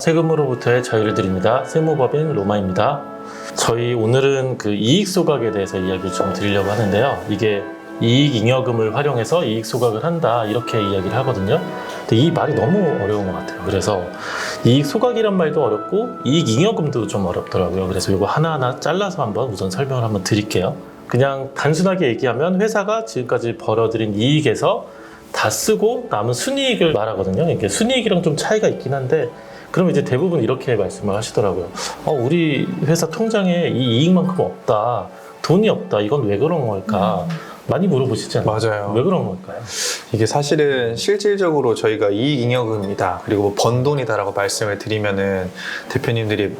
세금으로부터의 자유를 드립니다. 세무법인 로마입니다. 저희 오늘은 그 이익 소각에 대해서 이야기를 좀 드리려고 하는데요. 이게 이익 잉여금을 활용해서 이익 소각을 한다 이렇게 이야기를 하거든요. 근데 이 말이 너무 어려운 것 같아요. 그래서 이익 소각이란 말도 어렵고 이익 잉여금도 좀 어렵더라고요. 그래서 이거 하나하나 잘라서 한번 우선 설명을 한번 드릴게요. 그냥 단순하게 얘기하면 회사가 지금까지 벌어들인 이익에서 다 쓰고 남은 순이익을 말하거든요. 이게 순이익이랑 좀 차이가 있긴 한데 그럼 이제 대부분 이렇게 말씀을 하시더라고요. 우리 회사 통장에 이 이익만큼 없다. 돈이 없다. 이건 왜 그런 걸까? 많이 물어보시잖아요. 맞아요. 왜 그런 걸까요? 이게 사실은 실질적으로 저희가 이익잉여금이다 그리고 뭐 번 돈이다라고 말씀을 드리면은 대표님들이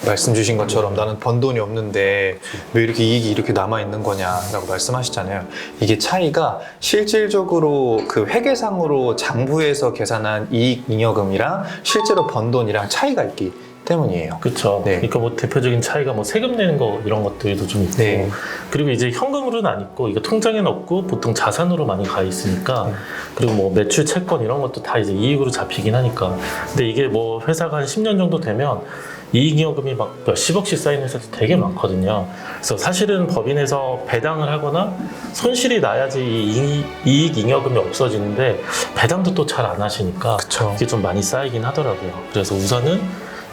말씀 주신 것처럼 나는 번 돈이 없는데 왜 이렇게 이익이 이렇게 남아있는 거냐라고 말씀하시잖아요. 이게 차이가 실질적으로 그 회계상으로 장부에서 계산한 이익잉여금이랑 실제로 번 돈이랑 차이가 있기 때문이에요. 그렇죠. 네. 그러니까 뭐 대표적인 차이가 뭐 세금 내는 거 이런 것들도 좀 있고 네. 그리고 이제 현금으로는 안 있고 이거 통장에는 없고 보통 자산으로 많이 가 있으니까 그리고 뭐 매출 채권 이런 것도 다 이제 이익으로 잡히긴 하니까 근데 이게 뭐 회사가 한 10년 정도 되면 이익잉여금이 막 몇십억씩 쌓이는 회사도 되게 많거든요. 그래서 사실은 법인에서 배당을 하거나 손실이 나야지 이 이익잉여금이 없어지는데 배당도 또 잘 안 하시니까 그쵸. 이게 좀 많이 쌓이긴 하더라고요. 그래서 우선은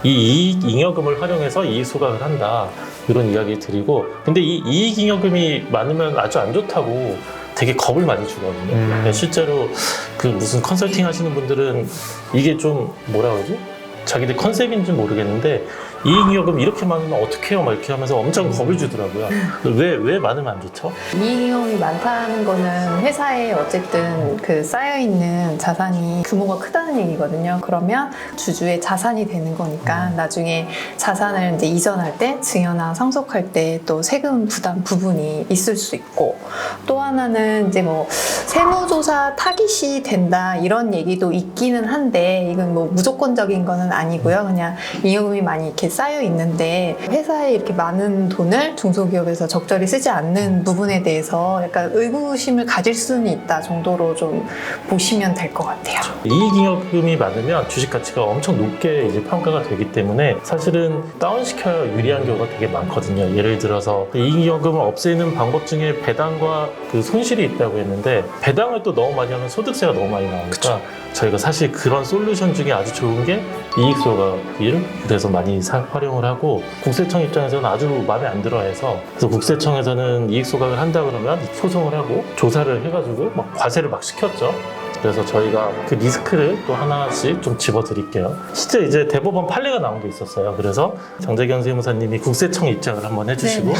이 이익잉여금을 활용해서 이익 소각을 한다 이런 이야기 드리고 근데 이 이익잉여금이 많으면 아주 안 좋다고 되게 겁을 많이 주거든요. 그러니까 실제로 그 무슨 컨설팅 하시는 분들은 이게 좀 뭐라 그러지? 자기들 컨셉인지 모르겠는데 이익잉여금 이렇게 많으면 어떻게 해요? 막 이렇게 하면서 엄청 겁을 주더라고요. 왜 많으면 안 좋죠? 이익잉여금이 많다는 거는 회사에 어쨌든 그 쌓여있는 자산이 규모가 크다는 얘기거든요. 그러면 주주의 자산이 되는 거니까 나중에 자산을 이제 이전할 때 증여나 상속할 때 또 세금 부담 부분이 있을 수 있고 또 하나는 이제 뭐 세무조사 타깃이 된다 이런 얘기도 있기는 한데 이건 뭐 무조건적인 거는 아니고요. 그냥 잉여금이 많이 이렇게 쌓여 있는데 회사에 이렇게 많은 돈을 중소기업에서 적절히 쓰지 않는 부분에 대해서 약간 의구심을 가질 수는 있다 정도로 좀 보시면 될 것 같아요. 이익잉여금이 많으면 주식 가치가 엄청 높게 이제 평가가 되기 때문에 사실은 다운시켜야 유리한 경우가 되게 많거든요. 예를 들어서 이익잉여금을 없애는 방법 중에 배당과 그 손실이 있다고 했는데 배당을 또 너무 많이 하면 소득세가 너무 많이 나오니까 그쵸. 저희가 사실 그런 솔루션 중에 아주 좋은 게 이익소각을 그래서 많이 활용을 하고 국세청 입장에서는 아주 마음에 안 들어해서 그래서 국세청에서는 이익소각을 한다 그러면 소송을 하고 조사를 해가지고 막 과세를 막 시켰죠. 그래서 저희가 그 리스크를 또 하나씩 좀 집어드릴게요. 실제 이제 대법원 판례가 나온 게 있었어요. 그래서 장재견 세무사님이 국세청 입장을 한번 해주시고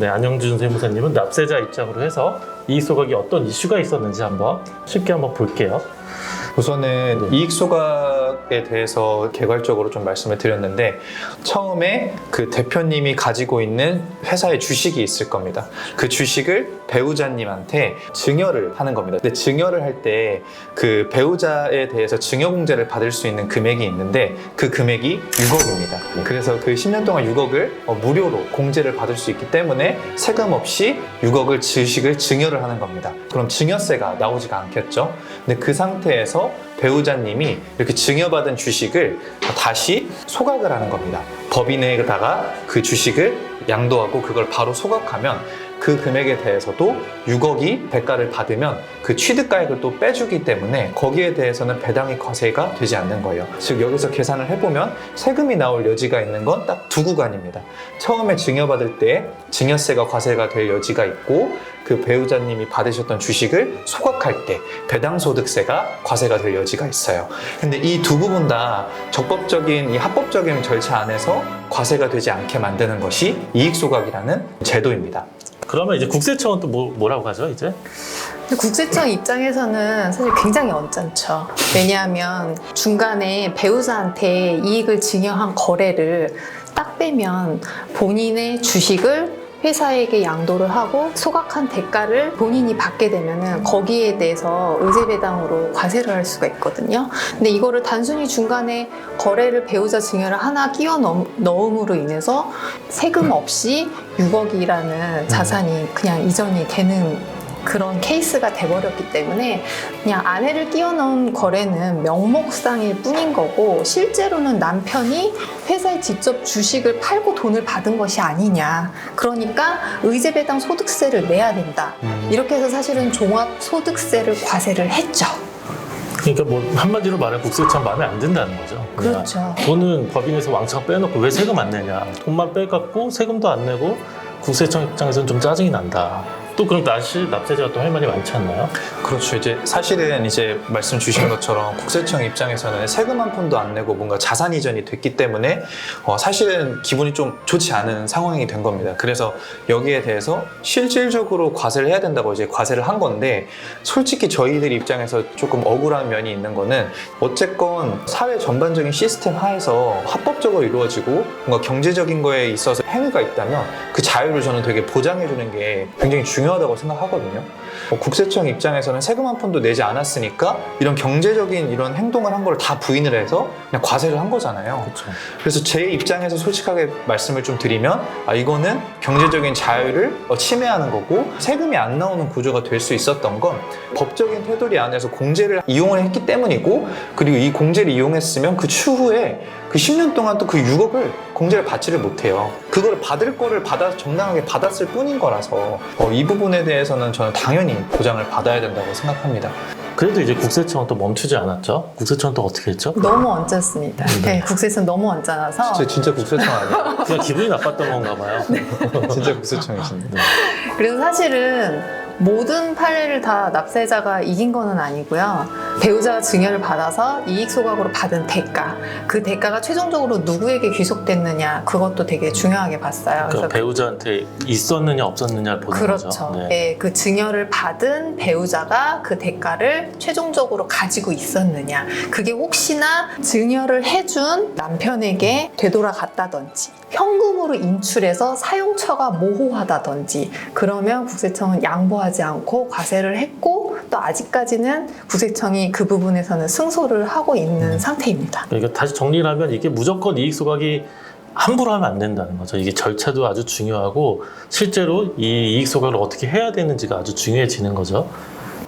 네, 안영준 세무사님은 납세자 입장으로 해서 이익소각이 어떤 이슈가 있었는지 한번 쉽게 한번 볼게요. 우선은 이익 소각에 대해서 개괄적으로 좀 말씀을 드렸는데 처음에 그 대표님이 가지고 있는 회사의 주식이 있을 겁니다. 그 주식을 배우자님한테 증여를 하는 겁니다. 근데 증여를 할 때 그 배우자에 대해서 증여공제를 받을 수 있는 금액이 있는데 그 금액이 6억입니다. 그래서 그 10년 동안 6억을 무료로 공제를 받을 수 있기 때문에 세금 없이 6억을 주식을 증여를 하는 겁니다. 그럼 증여세가 나오지가 않겠죠. 근데 그 상태에서 배우자님이 이렇게 증여받은 주식을 다시 소각을 하는 겁니다. 법인에다가 그 주식을 양도하고 그걸 바로 소각하면 그 금액에 대해서도 6억이 대가를 받으면 그 취득가액을 또 빼주기 때문에 거기에 대해서는 배당의 과세가 되지 않는 거예요. 즉 여기서 계산을 해보면 세금이 나올 여지가 있는 건 딱 두 구간입니다. 처음에 증여받을 때 증여세가 과세가 될 여지가 있고 그 배우자님이 받으셨던 주식을 소각할 때 배당소득세가 과세가 될 여지가 있어요. 근데 이 두 부분 다 적법적인 이 합법적인 절차 안에서 과세가 되지 않게 만드는 것이 이익소각이라는 제도입니다. 그러면 이제 국세청은 또 뭐라고 하죠, 이제? 근데 국세청 입장에서는 사실 굉장히 언짢죠. 왜냐하면 중간에 배우자한테 이익을 증여한 거래를 딱 빼면 본인의 주식을 회사에게 양도를 하고 소각한 대가를 본인이 받게 되면은 거기에 대해서 의제배당으로 과세를 할 수가 있거든요. 근데 이거를 단순히 중간에 거래를 배우자 증여를 하나 끼워 넣음으로 인해서 세금 없이 6억이라는 자산이 그냥 이전이 되는 그런 케이스가 돼버렸기 때문에 그냥 아내를 끼워넣은 거래는 명목상일 뿐인 거고 실제로는 남편이 회사에 직접 주식을 팔고 돈을 받은 것이 아니냐. 그러니까 의제배당 소득세를 내야 된다. 이렇게 해서 사실은 종합소득세를 과세를 했죠. 그러니까 뭐 한마디로 말하면 국세청 마음에 안 든다는 거죠. 그렇죠. 돈은 법인에서 왕창 빼놓고 왜 세금 안 내냐. 돈만 빼갖고 세금도 안 내고 국세청 입장에서는 좀 짜증이 난다. 또 그럼 다시 납세자가 또 할 말이 많지 않나요? 그렇죠. 이제 사실은 이제 말씀 주신 것처럼 국세청 입장에서는 세금 한 푼도 안 내고 뭔가 자산 이전이 됐기 때문에 사실은 기분이 좀 좋지 않은 상황이 된 겁니다. 그래서 여기에 대해서 실질적으로 과세를 해야 된다고 이제 과세를 한 건데 솔직히 저희들 입장에서 조금 억울한 면이 있는 거는 어쨌건 사회 전반적인 시스템 하에서 합법적으로 이루어지고 뭔가 경제적인 거에 있어서 행위가 있다면 그 자유를 저는 되게 보장해 주는 게 굉장히 중요하다고 생각하거든요. 국세청 입장에서는 세금 한 푼도 내지 않았으니까 이런 경제적인 이런 행동을 한 걸 다 부인을 해서 그냥 과세를 한 거잖아요. 그렇죠. 그래서 제 입장에서 솔직하게 말씀을 좀 드리면 이거는 경제적인 자유를 침해하는 거고 세금이 안 나오는 구조가 될 수 있었던 건 법적인 테두리 안에서 공제를 이용을 했기 때문이고 그리고 이 공제를 이용했으면 그 추후에 그 10년 동안 또 그 6억을 공제를 받지를 못해요. 그걸 받을 거를 정당하게 받았을 뿐인 거라서 이 부분에 대해서는 저는 당연히 보장을 받아야 된다고 생각합니다. 그래도 이제 국세청은 또 멈추지 않았죠? 국세청은 또 어떻게 했죠? 너무 언짢습니다. 네, 국세청 너무 언짢아서 진짜 국세청 아니에요? 그냥 기분이 나빴던 건가 봐요. 진짜 국세청이십니다. 그래서 사실은 모든 판례를 다 납세자가 이긴 거는 아니고요. 배우자가 증여를 받아서 이익 소각으로 받은 대가, 그 대가가 최종적으로 누구에게 귀속됐느냐 그것도 되게 중요하게 봤어요. 그러니까 배우자한테 있었느냐 없었느냐를 보는 그렇죠. 거죠. 네. 네, 그 증여를 받은 배우자가 그 대가를 최종적으로 가지고 있었느냐. 그게 혹시나 증여를 해준 남편에게 되돌아갔다든지 현금으로 인출해서 사용처가 모호하다든지 그러면 국세청은 양보하지 않고 과세를 했고 또 아직까지는 국세청이 그 부분에서는 승소를 하고 있는 상태입니다. 그러니까 다시 정리를 하면 이게 무조건 이익 소각이 함부로 하면 안 된다는 거죠. 이게 절차도 아주 중요하고 실제로 이 이익 소각을 어떻게 해야 되는지가 아주 중요해지는 거죠.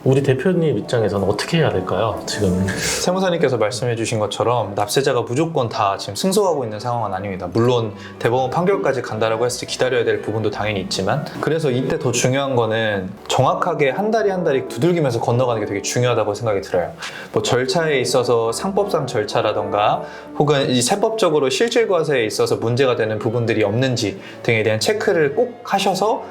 우리 대표님 입장에서는 어떻게 해야 될까요? 지금 세무사님께서 말씀해 주신 것처럼 납세자가 무조건 다 지금 승소하고 있는 상황은 아닙니다. 물론 대법원 판결까지 간다라고 했을 때 기다려야 될 부분도 당연히 있지만 그래서 이때 더 중요한 거는 정확하게 한 달이 한 달이 두들기면서 건너가는 게 되게 중요하다고 생각이 들어요. 뭐 절차에 있어서 상법상 절차라던가 혹은 이 세법적으로 실질과세에 있어서 문제가 되는 부분들이 없는지 등에 대한 체크를 꼭 하셔서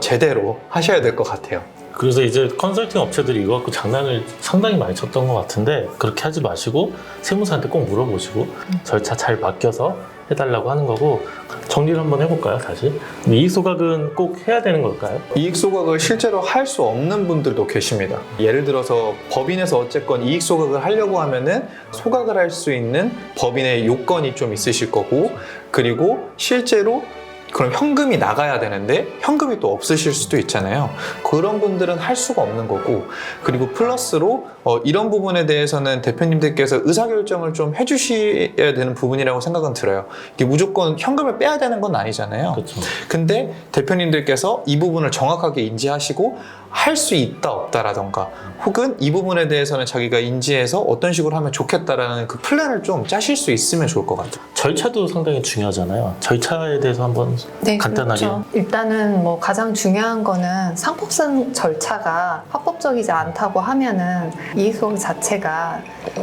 제대로 하셔야 될 것 같아요. 그래서 이제 컨설팅 업체들이 이거 갖고 장난을 상당히 많이 쳤던 것 같은데 그렇게 하지 마시고 세무사한테 꼭 물어보시고 절차 잘 맡겨서 해달라고 하는 거고 정리를 한번 해볼까요 다시? 이익 소각은 꼭 해야 되는 걸까요? 이익 소각을 실제로 할 수 없는 분들도 계십니다. 예를 들어서 법인에서 어쨌건 이익 소각을 하려고 하면은 소각을 할 수 있는 법인의 요건이 좀 있으실 거고 그리고 실제로 그럼 현금이 나가야 되는데 현금이 또 없으실 수도 있잖아요. 그런 분들은 할 수가 없는 거고 그리고 플러스로 이런 부분에 대해서는 대표님들께서 의사결정을 좀 해주셔야 되는 부분이라고 생각은 들어요. 이게 무조건 현금을 빼야 되는 건 아니잖아요. 그렇죠. 근데 대표님들께서 이 부분을 정확하게 인지하시고 할 수 있다 없다라던가 혹은 이 부분에 대해서는 자기가 인지해서 어떤 식으로 하면 좋겠다라는 그 플랜을 좀 짜실 수 있으면 좋을 것 같아요. 절차도 상당히 중요하잖아요. 절차에 대해서 한번 네, 간단하게. 그렇죠. 일단은 뭐 가장 중요한 거는 상법상 절차가 합법적이지 않다고 하면은 이익소각 자체가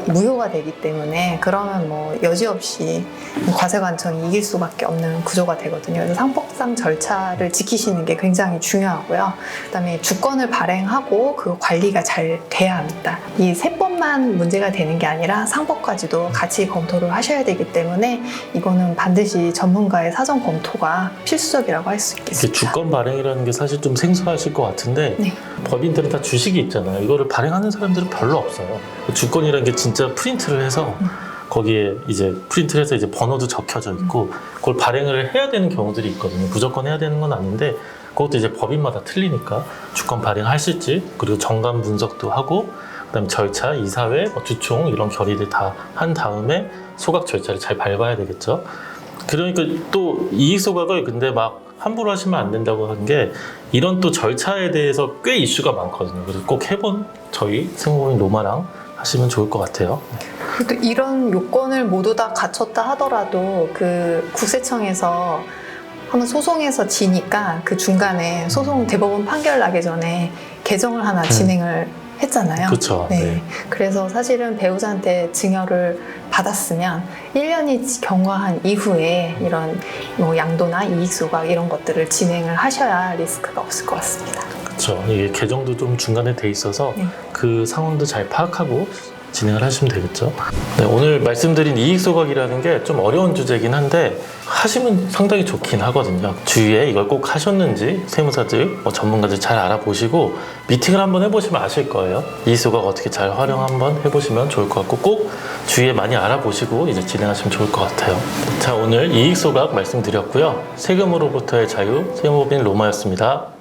무효가 되기 때문에 그러면 뭐 여지없이 과세관청이 이길 수밖에 없는 구조가 되거든요. 그래서 상법상 절차를 지키시는 게 굉장히 중요하고요. 그다음에 주권을 발행하고 그 관리가 잘 돼야 합니다. 이 세법만 문제가 되는 게 아니라 상법까지도 같이 검토를 하셔야 되기 때문에 이거는 반드시 전문가의 사전 검토가 필수적이라고 할 수 이게 있겠습니다. 주권 발행이라는 게 사실 좀 생소하실 것 같은데 네. 법인들은 다 주식이 있잖아요. 이거를 발행하는 사람들은 별로 없어요. 주권이라는 게 진짜 프린트를 해서 거기에 이제 프린트를 해서 이제 번호도 적혀져 있고 그걸 발행을 해야 되는 경우들이 있거든요. 무조건 해야 되는 건 아닌데 그것도 이제 법인마다 틀리니까 주권 발행하실지 그리고 정관 분석도 하고 그다음에 절차, 이사회, 주총 이런 결의를 다 한 다음에 소각 절차를 잘 밟아야 되겠죠. 그러니까 또 이익 소각을 근데 막 함부로 하시면 안 된다고 하는 게 이런 또 절차에 대해서 꽤 이슈가 많거든요. 그래서 꼭 해본 저희 세무법인 로마랑 하시면 좋을 것 같아요. 또 이런 요건을 모두 다 갖췄다 하더라도 그 국세청에서 한번 소송에서 지니까 그 중간에 소송 대법원 판결 나기 전에 개정을 하나 진행을 했잖아요. 그렇죠. 네. 네. 그래서 사실은 배우자한테 증여를 받았으면 1년이 경과한 이후에 이런 뭐 양도나 이익 소각 이런 것들을 진행을 하셔야 리스크가 없을 것 같습니다. 그렇죠. 이게 개정도 좀 중간에 돼 있어서 네. 그 상황도 잘 파악하고 진행을 하시면 되겠죠. 네, 오늘 말씀드린 이익 소각이라는 게 좀 어려운 주제긴 한데 하시면 상당히 좋긴 하거든요. 주위에 이걸 꼭 하셨는지 세무사들, 전문가들 잘 알아보시고 미팅을 한번 해보시면 아실 거예요. 이익 소각 어떻게 잘 활용 한번 해보시면 좋을 것 같고 꼭 주위에 많이 알아보시고 이제 진행하시면 좋을 것 같아요. 자, 오늘 이익 소각 말씀드렸고요. 세금으로부터의 자유 세무법인 로마였습니다.